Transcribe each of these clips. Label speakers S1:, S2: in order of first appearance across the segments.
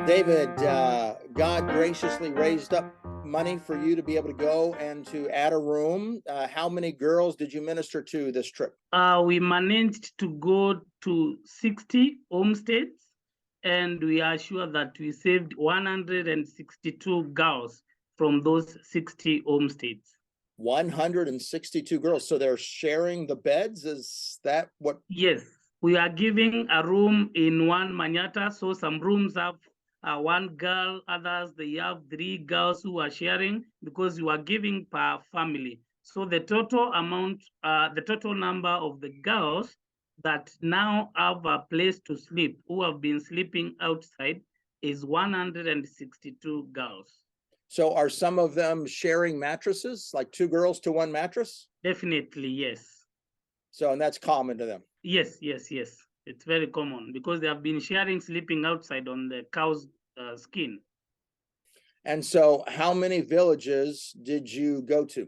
S1: David, God graciously raised up money for you to be able to go and to add a room. How many girls did you minister to this trip?
S2: We managed to go to 60 homesteads, and we are sure that we saved 162 girls from those 60 homesteads.
S1: 162 girls. So they're sharing the beds? Is that what?
S2: Yes, we are giving a room in one manyatta. So some rooms have one girl, others they have 3 girls who are sharing because you are giving per family. So the total amount, the total number of the girls that now have a place to sleep, who have been sleeping outside, is 162 girls.
S1: So are some of them sharing mattresses, like 2 girls to 1 mattress?
S2: Definitely, yes.
S1: So, and that's common to them?
S2: Yes. It's very common because they have been sharing sleeping outside on the cow's skin.
S1: And so how many villages did you go to?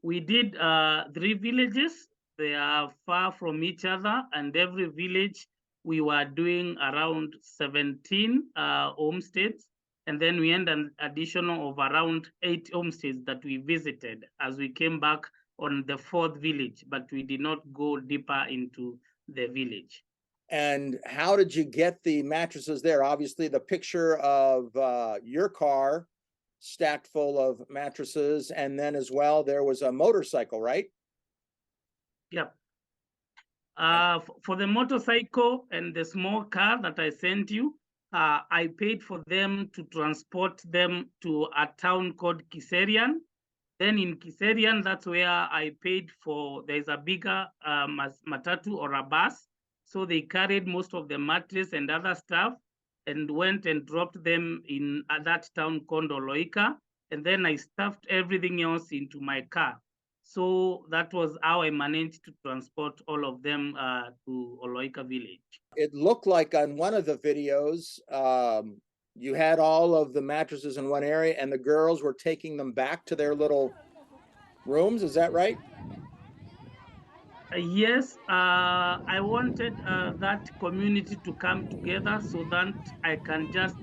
S2: We did 3 villages. They are far from each other, and every village we were doing around 17 homesteads. And then we had an additional of around 8 homesteads that we visited as we came back on the 4th village, but we did not go deeper into the village.
S1: And how did you get the mattresses there? Obviously, the picture of your car stacked full of mattresses, and then as well, there was a motorcycle, right?
S2: Yep. For the motorcycle and the small car that I sent you, I paid for them to transport them to a town called Kiserian. Then in Kiserian, that's where I paid for, there's a bigger matatu or a bus. So they carried most of the mattress and other stuff and went and dropped them in that town called Oloika. And then I stuffed everything else into my car. So that was how I managed to transport all of them to Oloika village.
S1: It looked like on one of the videos, you had all of the mattresses in one area and the girls were taking them back to their little rooms. Is that right?
S2: Yes, I wanted that community to come together so that I can just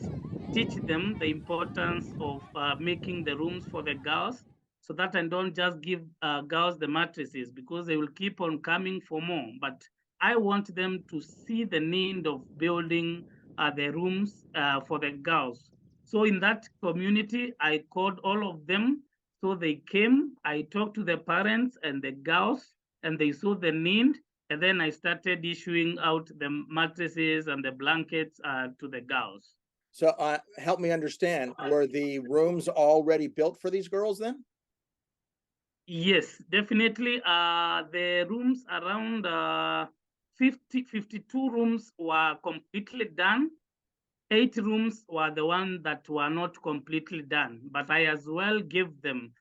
S2: teach them the importance of making the rooms for the girls, so that I don't just give girls the mattresses because they will keep on coming for more. But I want them to see the need of building the rooms for the girls. So in that community, I called all of them. So they came, I talked to the parents and the girls, and they saw the need, and then I started issuing out the mattresses and the blankets to the girls.
S1: So help me understand, were the rooms already built for these girls then?
S2: Yes, definitely. The rooms around 52 rooms were completely done. 8 rooms were the ones that were not completely done, but I as well gave them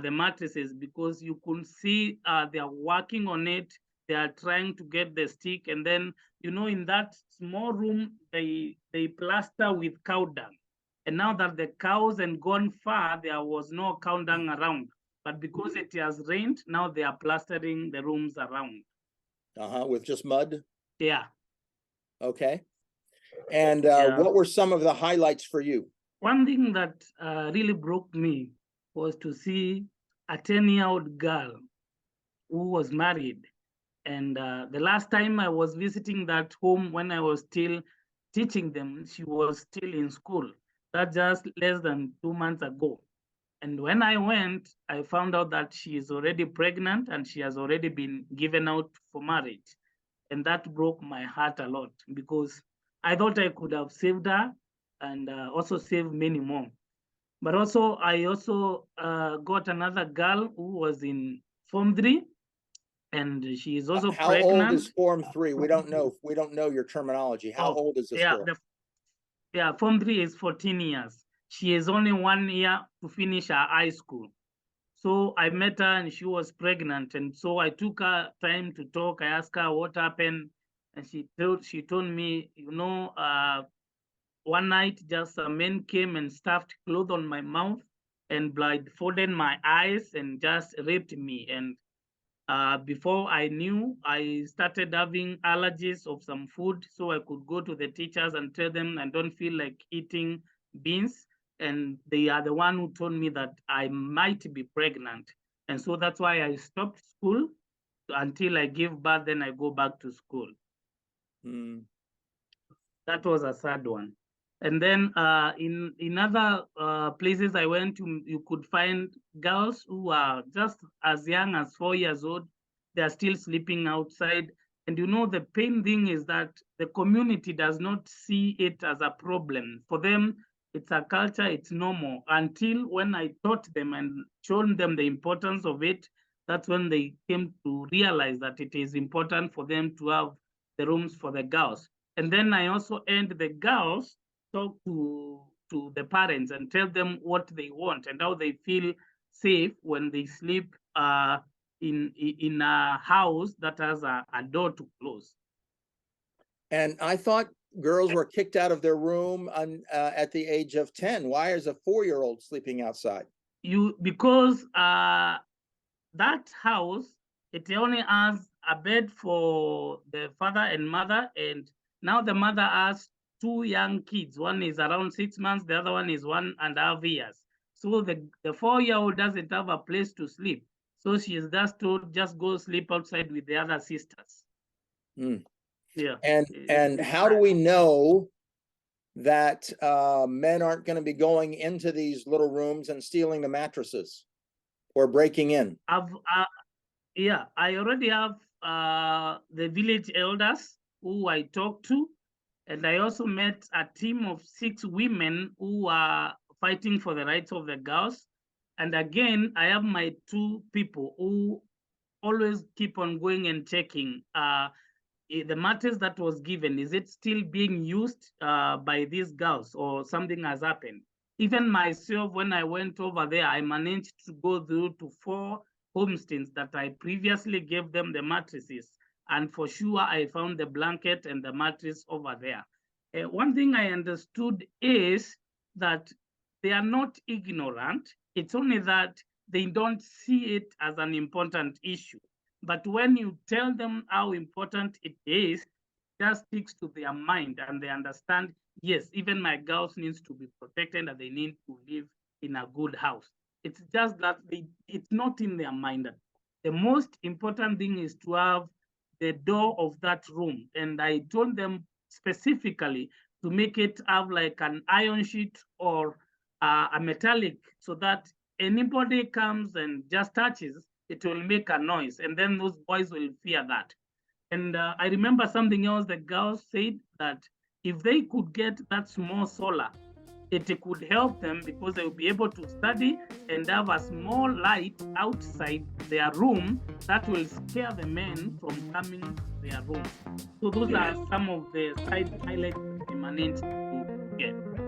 S2: the mattresses because you could see they are working on it. They are trying to get the stick, and then in that small room they plaster with cow dung. And now that the cows had gone far, there was no cow dung around. But because it has rained, now they are plastering the rooms around.
S1: With just mud?
S2: Yeah.
S1: Okay. And
S2: Yeah.
S1: what were some of the highlights for you?
S2: One thing that really broke me was to see a 10-year-old girl who was married. And the last time I was visiting that home when I was still teaching them, she was still in school. That just less than 2 months ago. And when I went, I found out that she is already pregnant and she has already been given out for marriage. And that broke my heart a lot because I thought I could have saved her and also saved many more. But also, I also got another girl who was in Form 3, and she is also
S1: How
S2: pregnant.
S1: old is Form 3? We don't know. We don't know your terminology. How old is this girl?
S2: Form 3 is 14 years. She is only 1 year to finish her high school. So I met her and she was pregnant. And so I took her time to talk. I asked her what happened. And she told me, one night just a man came and stuffed clothes on my mouth and blindfolded my eyes and just raped me. And Before I knew, I started having allergies of some food, so I could go to the teachers and tell them I don't feel like eating beans, and they are the one who told me that I might be pregnant, and so that's why I stopped school until I give birth. Then I go back to school.
S1: Mm.
S2: That was a sad one. And then in other places I went to, you could find girls who are just as young as 4 years old. They are still sleeping outside. And you know, the pain thing is that the community does not see it as a problem. For them, it's a culture, it's normal. Until when I taught them and shown them the importance of it, that's when they came to realize that it is important for them to have the rooms for the girls. And then I also end the girls talk to the parents and tell them what they want and how they feel safe when they sleep in a house that has a door to close.
S1: And I thought girls were kicked out of their room at the age of 10. Why is a 4-year-old sleeping outside?
S2: Because that house, it only has a bed for the father and mother, and now the mother has 2 young kids. One is around 6 months, the other one is 1.5 years. So the 4-year-old doesn't have a place to sleep. So she is just told, just go sleep outside with the other sisters.
S1: Mm.
S2: Yeah.
S1: And how do we know that men aren't going to be going into these little rooms and stealing the mattresses or breaking in?
S2: Yeah, I already have the village elders who I talked to, and I also met a team of 6 women who are fighting for the rights of the girls. And again, I have my 2 people who always keep on going and checking the matters that was given. Is it still being used by these girls, or something has happened? Even myself, when I went over there, I managed to go through to 4 homesteads that I previously gave them the mattresses. And for sure, I found the blanket and the mattress over there. One thing I understood is that they are not ignorant. It's only that they don't see it as an important issue. But when you tell them how important it is, it just sticks to their mind, and they understand, yes, even my girls needs to be protected and they need to live in a good house. It's just that it's not in their mind. The most important thing is to have the door of that room. And I told them specifically to make it have like an iron sheet or a metallic, so that anybody comes and just touches, it will make a noise. And then those boys will fear that. And I remember something else the girls said, that if they could get that small solar, it could help them, because they will be able to study and have a small light outside their room that will scare the men from coming to their room. So those are some of the side highlights we managed to get.